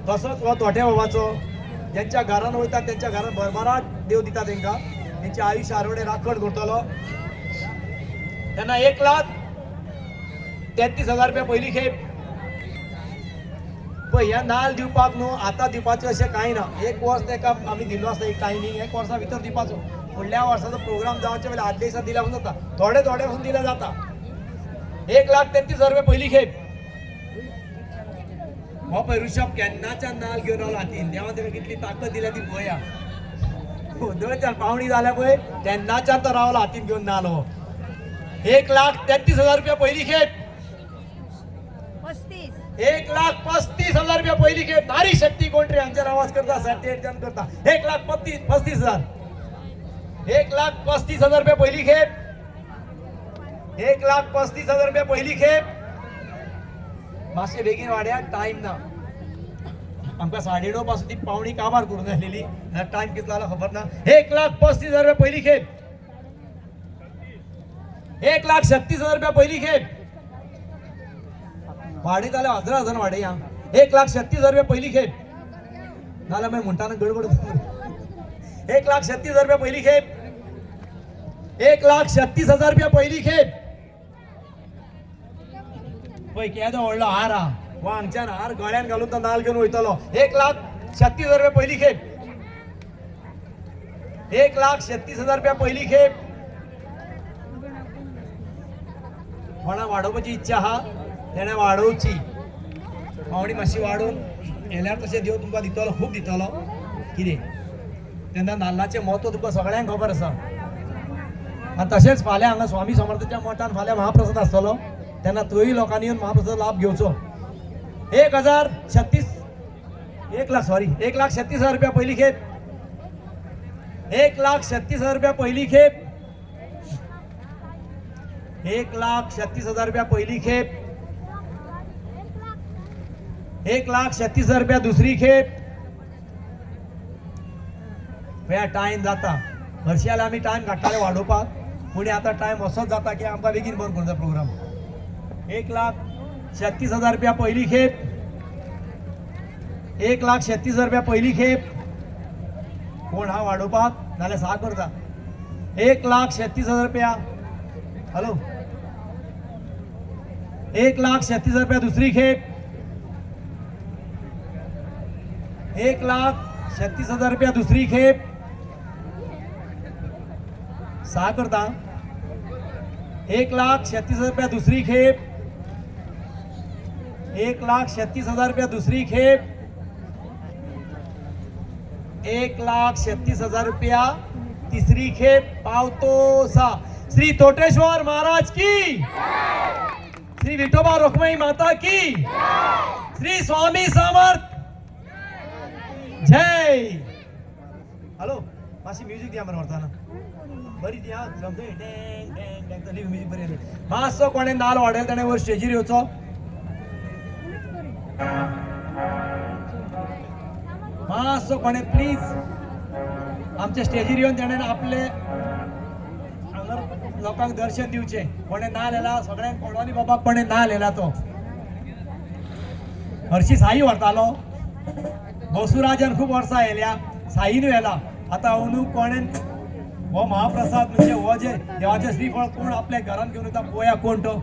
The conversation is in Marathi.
तसोच हो तोट्या बाबाचो ज्यांच्या घरान वयतात त्यांच्या घरात भरभराट देव दिता तांकां त्यांचे आयुष्य आरोडे राखण करतलो त्यांना 1,33,000 रुपया पहिली खेप पण ह्या नाल दिवपाक न्हू आतां दिवपाचें अशें कांय ना एक वर्स ताका आमी दिल्लो आसता एक टायमींग एक वर्सा भितर दिवपाचो फुडल्या वर्साचो प्रोग्राम जावचे वेळार आदल्या दिसा दिल्या जाता थोडे थोडे वचून दिल्या जाता 1,33,000 रुपया पहिली खेप हो पळय ऋषभ केन्नाच्या नाल घेवन आलो हातीन देवा ताका कितली ताकद दिल्या ती पळया गोंधळच्यान पावणी जाल्या पळय तेन्नाच्यान तो रावलो हातीन घेवन नाल हो 1,33,000 रुपया पहिली खेप 1,35,000 रुपया पहिली खेप नारी शक्ती कोणतरी हांचेर आवाज करता 7-8 जण करता 1,35,000 1,35,000 रुपया पहिली खेप 1,35,000 रुपया पहिली खेप मातशें बेगीन वाड्या टायम ना आमकां 9:30 पासून ती पावणी काबार करून आसलेली टायम कितलो जालो खबर ना 1,35,000 रुपया पहिली खेप 1,36,000 रुपया पहिली खेप वाडे जाल्यार 11,000 वाडे या 1,36,000 रुपया पहिली खेप नाल्यार मागीर म्हणटाना गडबड 1,36,000 रुपया पहिली खेप 1,36,000 रुपया पहिली खेप पळय केदो व्हडलो हार हा हो हांगच्यान हार गळ्यान घालून तो नाल घेवन वयतलो 1,36,000 रुपया पहिली खेप 1,36,000 रुपया पहिली खेप कोणा वाडोवपाची इच्छा आहा तेणे वाडोवची पावणी मातशी वाडोवन येल्यार तशें देव तुमकां दितलो खूब दितलो कितें तेन्ना नाल्लाचें म्हत्व तुका सगळ्यांक खबर आसा आनी तशेंच फाल्यां हांगा स्वामी समर्थाच्या मठान फाल्यां महाप्रसाद आसतलो तेन्ना थंय लोकांनी येवन महाप्रसाद लाभ घेवचो 1,36,000 रुपया पहिली खेप 1,36,000 रुपया पहिली खेप 1,36,000 रुपया पहिली खेप 1,36,000 रुपया दुसरी खेप वेळा टायम जाता हरशी जाल्यार आमी टायम काडटाले वाडोवपाक पूण आतां टायम असोच जाता की आमकां बेगीन बंद करचो प्रोग्राम 1,36,000 रुपया पहिली खेप 1,36,000 रुपया पहिली खेप कोण हा वाडोवपाक नाल्यार सा करता 1,36,000 रुपया हॅलो 1,36,000 रुपया दुसरी खेप 1,36,000 रुपया दुसरी खेप सा करता 1,36,000 रुपया दुसरी खेप 1,36,000 रुपया दुसरी खेप 1,36,000 रुपया तिसरी खेप पावतो सा श्री तोटेश्वर महाराज की श्री विठोबा रुक्मिणी माता की श्री स्वामी समर्थ जय हॅलो मातशी म्युझिक दिया मरे व्हरताना बरी दिया जमतोय डॅंग डॅंग डॅंग तरी म्युझिक बरी येते मातसो कोणे नाल वाडयला ताणें वर स्टेजीर येवचो मातसो कोणे प्लीज आमच्या स्टेजीर येवन ताणें आपले लोकांक दर्शन दिवचे कोणे नाल येला सगळ्यांक पडवली बाबा कोणे नाल येला तो हरशी साई व्हरतालो बसुराजान खूब वर्सां येयल्या साईनू येला आतां अंदू कोणें हो महाप्रसाद म्हणजे हो जे देवाचे श्रीफळ कोण आपल्या घरान घेवन येता पळोवया कोण तो